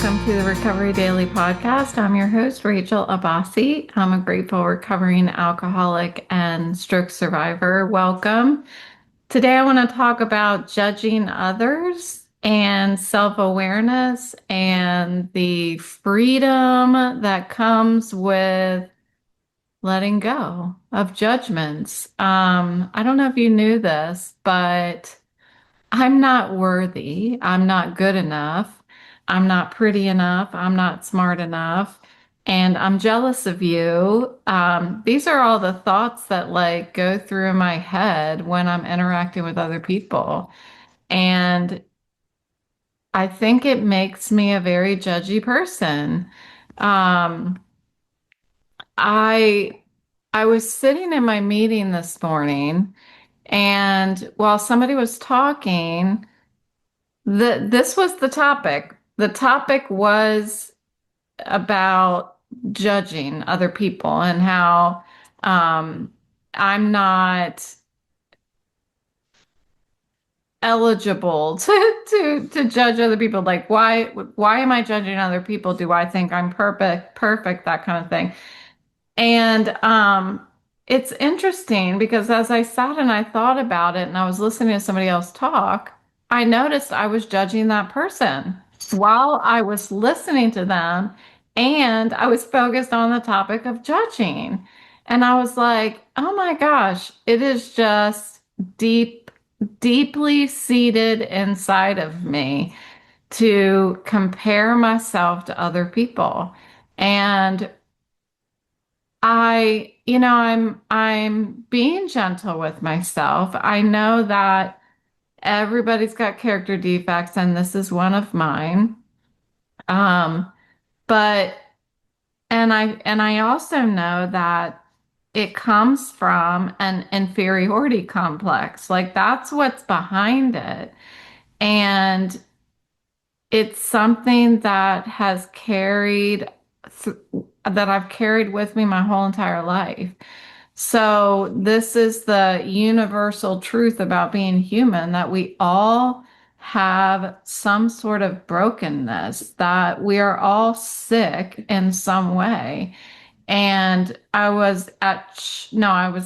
welcome to the Recovery Daily Podcast. I'm your host, Rachel Abassi. I'm a grateful recovering alcoholic and stroke survivor. Welcome. Today, I want to talk about judging others and self-awareness and the freedom that comes with letting go of judgments. I don't know if you knew this, but I'm not worthy. I'm not good enough. I'm not pretty enough. I'm not smart enough. And I'm jealous of you. These are all the thoughts that like go through my head when I'm interacting with other people. And I think it makes me a very judgy person. Um, I I was sitting in my meeting this morning, and while somebody was talking, this was the topic. The topic was about judging other people and how um, I'm not eligible to judge other people. Like, why am I judging other people? Do I think I'm perfect, that kind of thing? And it's interesting because as I sat and I thought about it and I was listening to somebody else talk, I noticed I was judging that person while I was listening to them, and I was focused on the topic of judging. And I was like, oh my gosh, it is just deeply seated inside of me to compare myself to other people. And I'm being gentle with myself. I know that everybody's got character defects, and this is one of mine. Um, but and I also know that it comes from an inferiority complex. Like that's what's behind it. And it's something that has th that I've carried with me my whole entire life. So this is the universal truth about being human, that we all have some sort of brokenness, that we are all sick in some way. And I was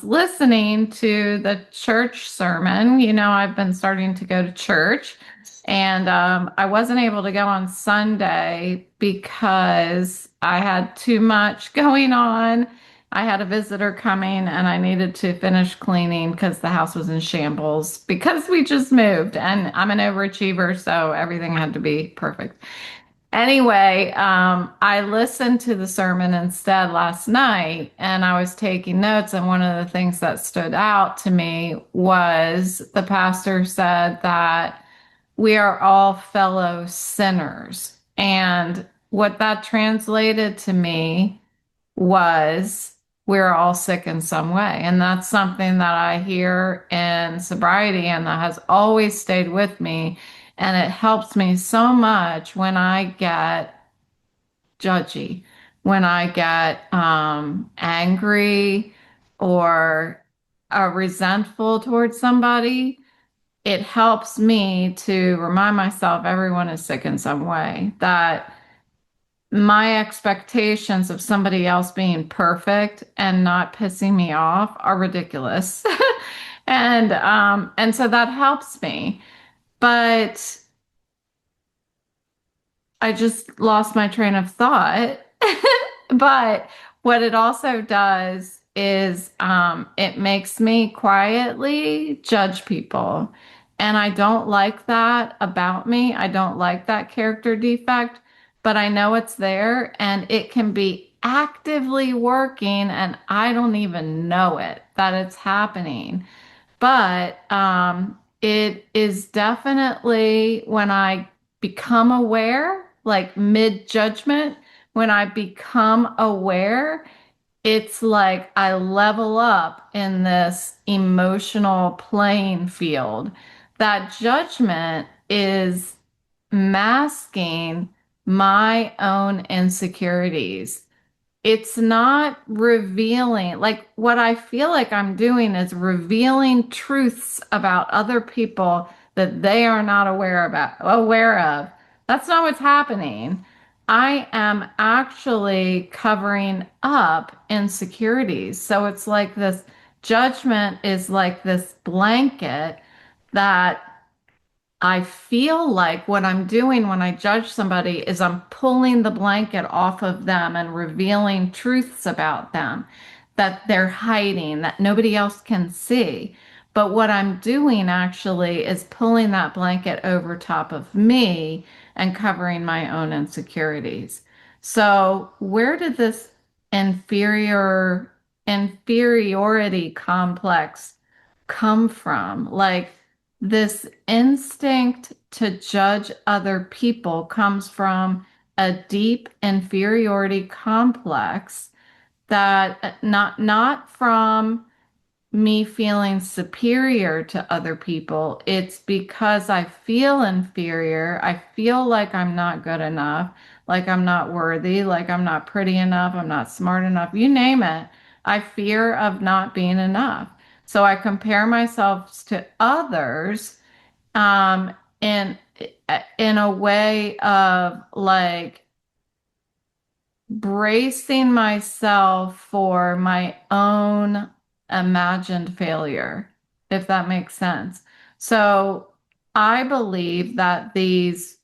listening to the church sermon. I've been starting to go to church, and I wasn't able to go on Sunday because I had too much going on. I had a visitor coming and I needed to finish cleaning because the house was in shambles because we just moved, and I'm an overachiever, so everything had to be perfect. Anyway, I listened to the sermon instead last night and I was taking notes. And one of the things that stood out to me was the pastor said that we are all fellow sinners. And what that translated to me was we're all sick in some way. And that's something that I hear in sobriety and that has always stayed with me. And it helps me so much when I get judgy, when I get angry or resentful towards somebody. It helps me to remind myself everyone is sick in some way, that my expectations of somebody else being perfect and not pissing me off are ridiculous. And so that helps me. But I just lost my train of thought. But what it also does is it makes me quietly judge people. And I don't like that about me. I don't like that character defect, but I know it's there and it can be actively working and I don't even know it that it's happening. But it is definitely when I become aware, like mid judgment, when I become aware, it's like I level up in this emotional playing field. That judgment is masking my own insecurities. It's not revealing, like what I feel like I'm doing is revealing truths about other people that they are not aware of. That's not what's happening. I am actually covering up insecurities. So it's like this judgment is like this blanket that I feel like what I'm doing when I judge somebody is I'm pulling the blanket off of them and revealing truths about them that they're hiding, that nobody else can see. But what I'm doing actually is pulling that blanket over top of me and covering my own insecurities. So, where did this inferior inferiority complex come from? Like, this instinct to judge other people comes from a deep inferiority complex that not from me feeling superior to other people. It's because I feel inferior. I feel like I'm not good enough, like I'm not worthy, like I'm not pretty enough, I'm not smart enough, you name it. I fear of not being enough. So I compare myself to others um, in in a way of like bracing myself for my own imagined failure, if that makes sense. So I believe that these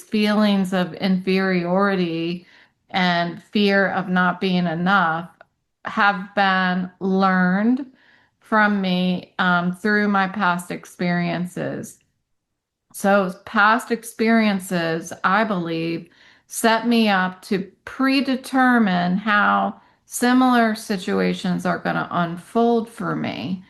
feelings of inferiority and fear of not being enough have been learned from me through my past experiences. So, past experiences, I believe, set me up to predetermine how similar situations are going to unfold for me.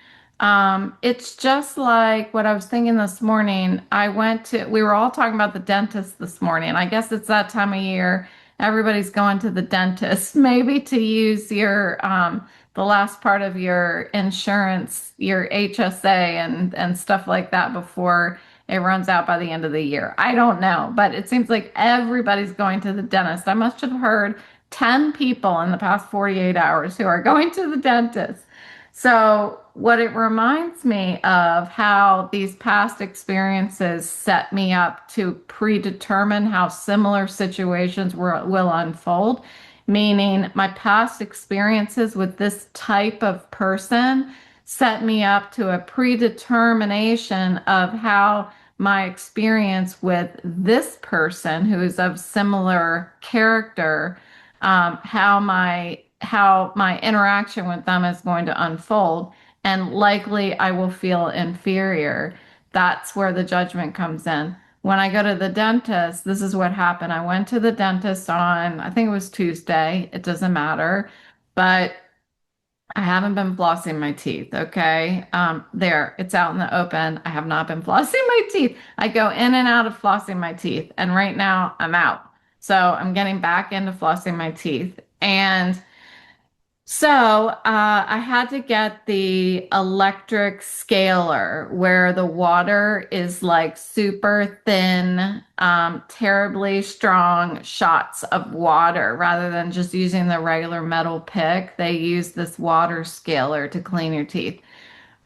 It's just like what I was thinking this morning. We were all talking about the dentist this morning. I guess it's that time of year. Everybody's going to the dentist, maybe to use the last part of your insurance, your HSA and stuff like that before it runs out by the end of the year. I don't know, but it seems like everybody's going to the dentist. I must have heard 10 people in the past 48 hours who are going to the dentist. So, what it reminds me of how these past experiences set me up to predetermine how similar situations will unfold, meaning my past experiences with this type of person set me up to a predetermination of how my experience with this person who is of similar character, how my interaction with them is going to unfold, and likely I will feel inferior. That's where the judgment comes in. When I go to the dentist, this is what happened. I went to the dentist on, I think it was Tuesday. It doesn't matter, but I haven't been flossing my teeth, okay? There, it's out in the open. I have not been flossing my teeth. I go in and out of flossing my teeth, and right now I'm out. So I'm getting back into flossing my teeth. And so I had to get the electric scaler where the water is like super thin, terribly strong shots of water rather than just using the regular metal pick. They use this water scaler to clean your teeth.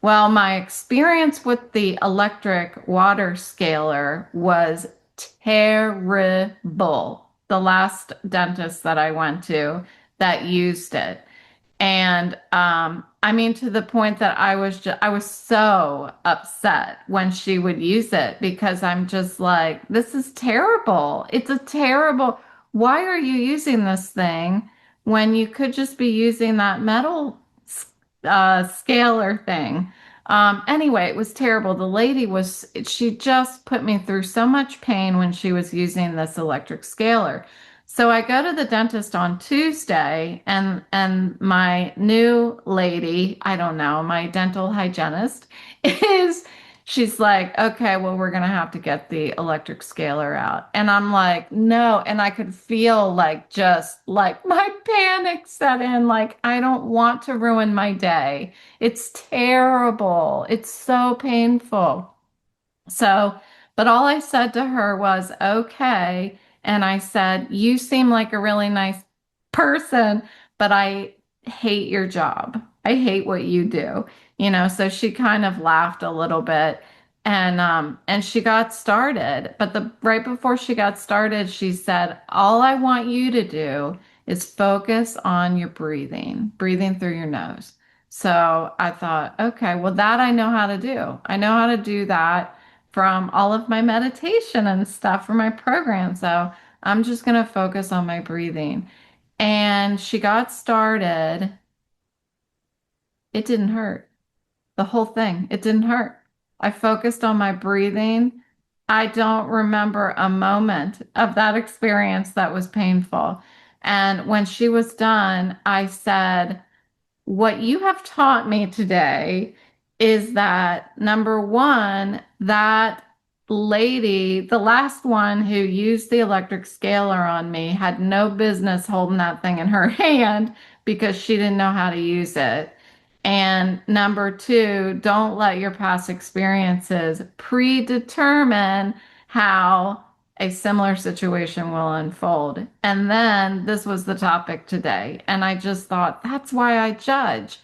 Well, my experience with the electric water scaler was terrible. The last dentist that I went to that used it. And I mean, to the point that I was so upset when she would use it because I'm just like, this is terrible. It's a terrible. Why are you using this thing when you could just be using that metal scaler thing? Anyway, it was terrible. She just put me through so much pain when she was using this electric scaler. So I go to the dentist on Tuesday and my new lady, I don't know, my dental hygienist is she's like, "Okay, well we're going to have to get the electric scaler out." And I'm like, "No." And I could feel like just like my panic set in like I don't want to ruin my day. It's terrible. It's so painful. So, but all I said to her was, okay. And I said, you seem like a really nice person, but I hate your job. I hate what you do. So she kind of laughed a little bit. And she got started, but the right before she got started, she said, "All I want you to do is focus on your breathing, breathing through your nose." So I thought, okay, well, that I know how to do. I know how to do that from all of my meditation and stuff for my program. So I'm just going to focus on my breathing. And she got started. It didn't hurt. The whole thing. It didn't hurt. I focused on my breathing. I don't remember a moment of that experience that was painful. And when she was done, I said, "What you have taught me today is that number one, that lady, the last one who used the electric scaler on me, had no business holding that thing in her hand because she didn't know how to use it. And number two, don't let your past experiences predetermine how a similar situation will unfold." And then this was the topic today. And I just thought, that's why I judge.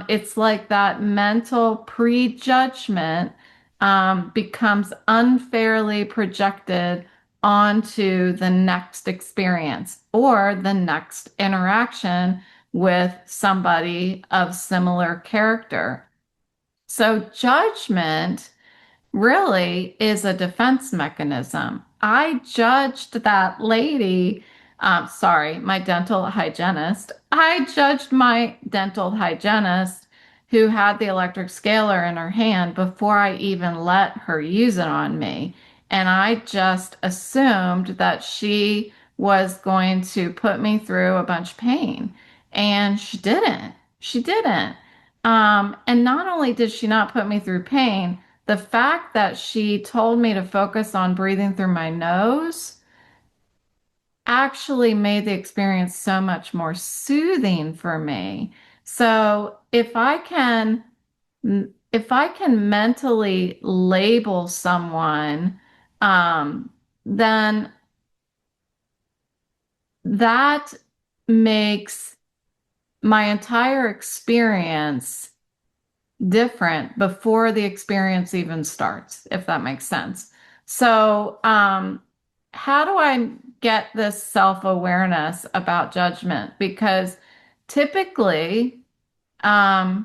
It's like that mental prejudgment becomes unfairly projected onto the next experience or the next interaction with somebody of similar character. So judgment really is a defense mechanism. I judged that lady, sorry, my dental hygienist. I judged my dental hygienist who had the electric scaler in her hand before I even let her use it on me. And I just assumed that she was going to put me through a bunch of pain. And she didn't. She didn't. And not only did she not put me through pain, the fact that she told me to focus on breathing through my nose actually made the experience so much more soothing for me. So if I can mentally label someone, then that makes my entire experience different before the experience even starts, if that makes sense. So, how do I get this self-awareness about judgment? Because typically, I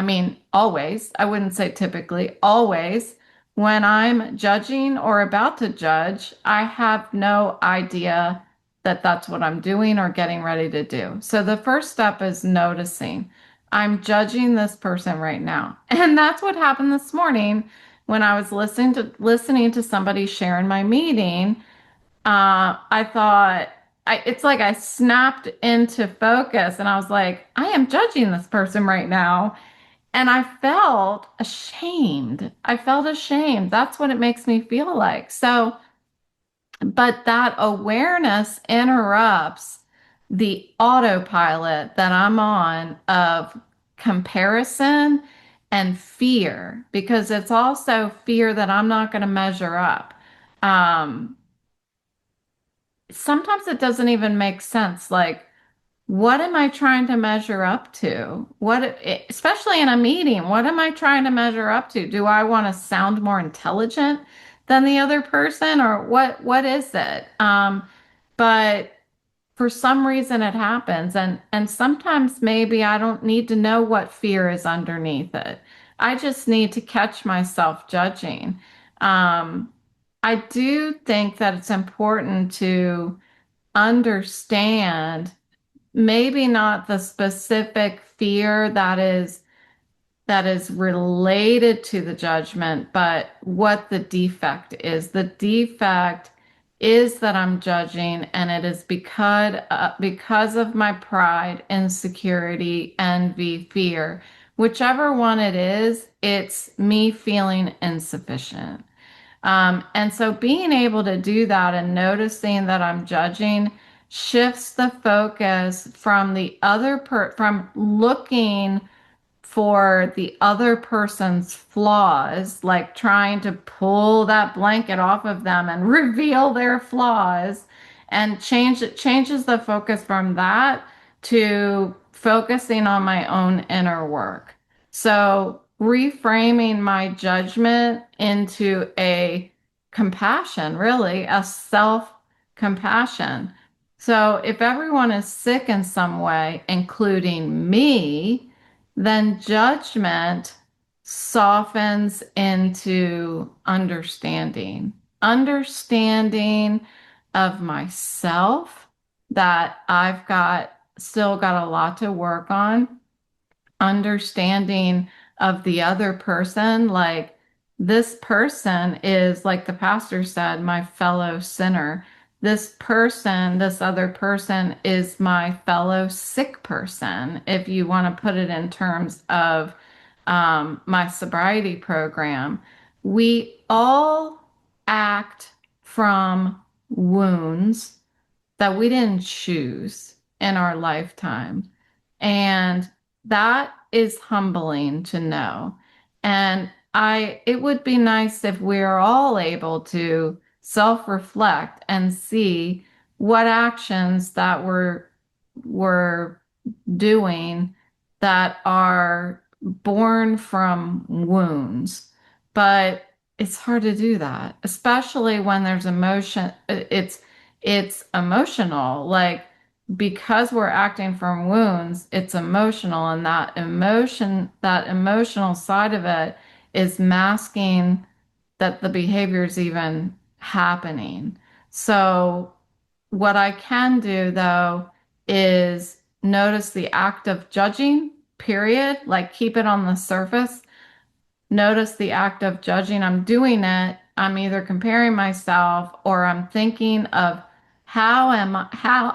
mean, always, I wouldn't say typically, always, when I'm judging or about to judge, I have no idea that that's what I'm doing or getting ready to do. So the first step is noticing. I'm judging this person right now. And that's what happened this morning when I was listening to somebody share in my meeting. I thought it's like I snapped into focus and I was like, I am judging this person right now. And I felt ashamed. I felt ashamed. That's what it makes me feel like. So, but that awareness interrupts the autopilot that I'm on of comparison and fear, because it's also fear that I'm not going to measure up. Um, Sometimes it doesn't even make sense. Like, what am I trying to measure up to? Especially in a meeting, what am I trying to measure up to? Do I want to sound more intelligent than the other person, or what is it? But for some reason it happens, and sometimes maybe I don't need to know what fear is underneath it. I just need to catch myself judging. Um, I do think that it's important to understand maybe not the specific fear that is related to the judgment, but what the defect is. The defect is that I'm judging, and it is because of my pride, insecurity, envy, fear. Whichever one it is, it's me feeling insufficient. And so being able to do that and noticing that I'm judging shifts the focus from from looking for the other person's flaws, like trying to pull that blanket off of them and reveal their flaws, and changes the focus from that to focusing on my own inner work. So reframing my judgment into a compassion, really, a self compassion. So if everyone is sick in some way, including me, then judgment softens into understanding, understanding of myself that I've got still got a lot to work on, understanding of the other person. Like, this person is, like the pastor said, my fellow sinner. This person, this other person is my fellow sick person, if you want to put it in terms of my sobriety program. We all act from wounds that we didn't choose in our lifetime. And that is humbling to know. And it would be nice if we're all able to self-reflect and see what actions that we're doing that are born from wounds. But it's hard to do that, especially when there's emotion. It's emotional. Like, because we're acting from wounds, it's emotional, and that emotional side of it is masking that the behavior is even happening. So what I can do though is notice the act of judging, period, like keep it on the surface. Notice the act of judging. I'm doing it. I'm either comparing myself or I'm thinking of how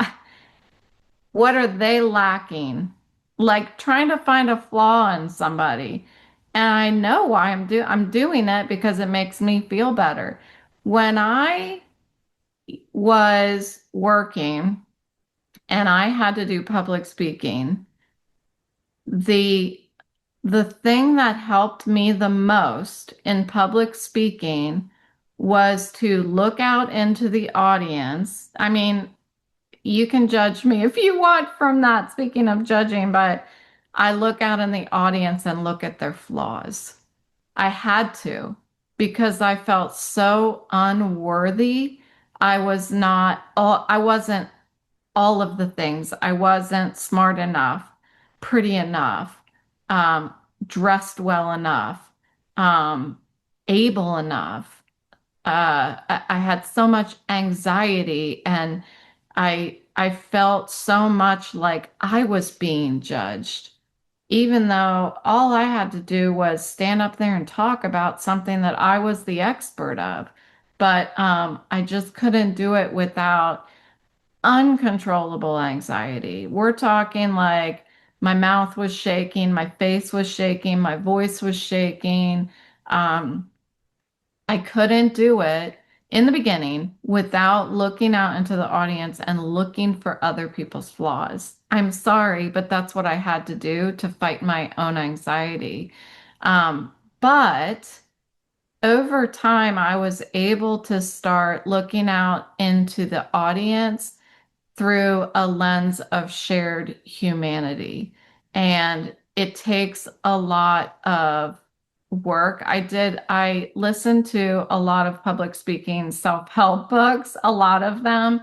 what are they lacking? Like trying to find a flaw in somebody. And I know why I'm doing it because it makes me feel better. When I was working and I had to do public speaking, the the thing that helped me the most in public speaking was to look out into the audience. I mean, you can judge me if you want from that, speaking of judging, but I look out in the audience and look at their flaws. I had to because I felt so unworthy. I wasn't all of the things. I wasn't smart enough, pretty enough, um, dressed well enough, um, able enough. I had so much anxiety, and I felt so much like I was being judged, even though all I had to do was stand up there and talk about something that I was the expert of. But I just couldn't do it without uncontrollable anxiety. We're talking like my mouth was shaking, my face was shaking, my voice was shaking. Um, I couldn't do it in the beginning without looking out into the audience and looking for other people's flaws. I'm sorry, but that's what I had to do to fight my own anxiety. But over time, I was able to start looking out into the audience through a lens of shared humanity. And it takes a lot of work. I listened to a lot of public speaking self-help books, a lot of them,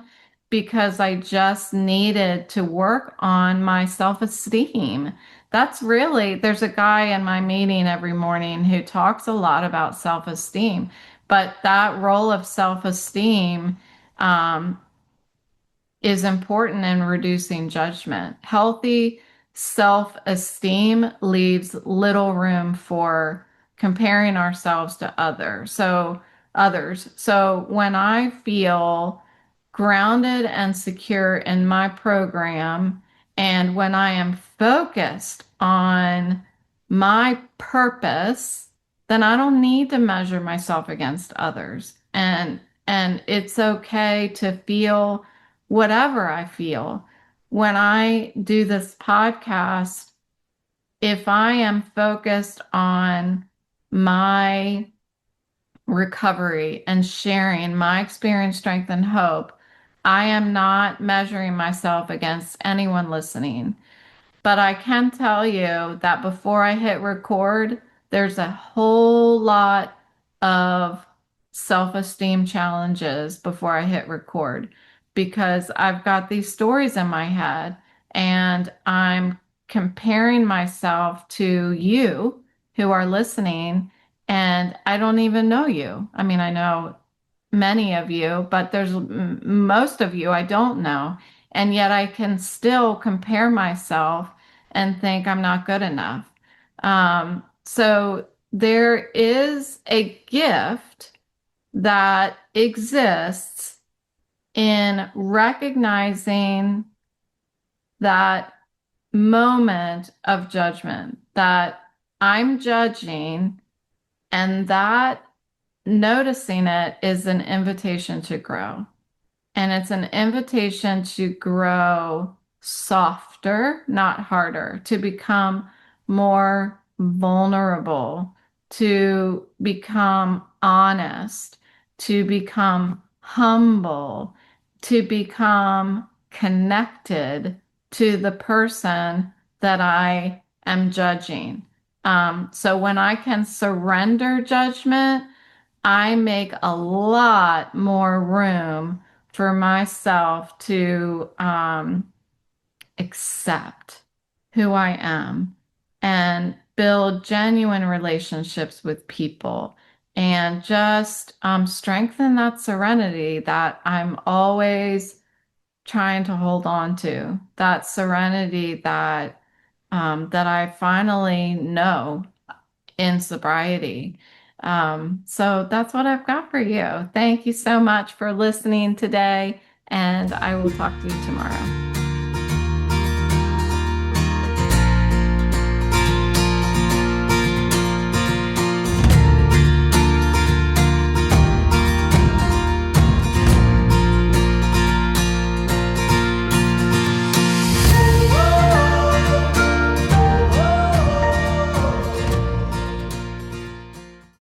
because I just needed to work on my self-esteem. There's a guy in my meeting every morning who talks a lot about self-esteem, but that role of self-esteem, um, is important in reducing judgment. Healthy self-esteem leaves little room for comparing ourselves to others. So when I feel grounded and secure in my program, and when I am focused on my purpose, then I don't need to measure myself against others. And it's okay to feel whatever I feel. When I do this podcast, if I am focused on my recovery and sharing my experience, strength, and hope, I am not measuring myself against anyone listening. But I can tell you that before I hit record, there's a whole lot of self-esteem challenges before I hit record because I've got these stories in my head and I'm comparing myself to you who are listening, and I don't even know you. I mean, I know many of you, but there's most of you I don't know. And yet I can still compare myself and think I'm not good enough. So there is a gift that exists in recognizing that moment of judgment that I'm judging, and that noticing it is an invitation to grow. And it's an invitation to grow softer, not harder, to become more vulnerable, to become honest, to become humble, to become connected to the person that I am judging. So when I can surrender judgment, I make a lot more room for myself to accept who I am and build genuine relationships with people and just strengthen that serenity that I'm always trying to hold on to, that serenity that I finally know in sobriety. So that's what I've got for you. Thank you so much for listening today, and I will talk to you tomorrow.